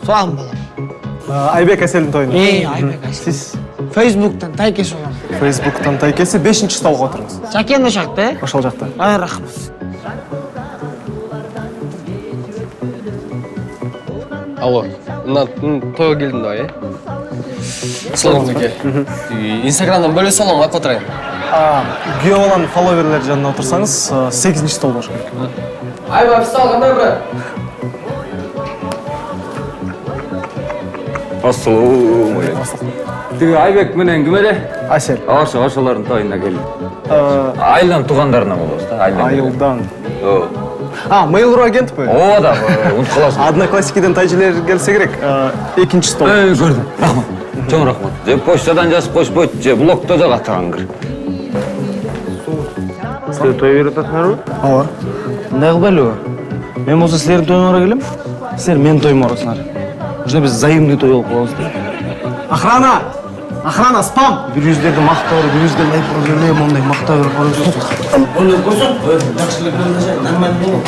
Soğan balam. Айбек Әселдің тойына. Айбек Әсел. Сіз Facebook'tan Taykes olan. Facebook'тан Тайкесі 5-ші столға отырыңыз. Çaken de şaktı. Ошол жақта. Ay rahmet. Алло, мына тойға келдім да, Салам Беке. Инстаграмдан бөле салам, ақ отырайын. Күйеу баланың фолловерлері жанына отырсаңыз, 8-ші стол болуш керек. Айба, официал, қандай брат? Ассалаумағалейкум. Тиги Айбек менен ким эле? Әсел. Ошолордун тойуна келдим. Айылдан туугандарына болобуз да, Айылдан. Оо. Mail.ru агент бе? Ооба да, унутуп каласың. Одноклассникиден тайжилер келсе керек. 2-ші стол. Көрдүм. Рахмат. Чоң рахмат. Же почтадан жазып коюшпойт, же блокто да каттырган кир. Сіздер той беріп жатасыңдар ма? Ооба. Мындай кылбайлы ба? Мен болсо силердин тойуңа бара келем. Силер менин тоюма барасыңар. Ушунда биз взаимный той болуп калабыз да. Охрана! Охрана, спам! Бирүүздөрдү мактап берип, бирүүздөрдү айып берип, мондай мактап берип барабыз. Onu koysun. Yaxşılık bilen de nормально olur.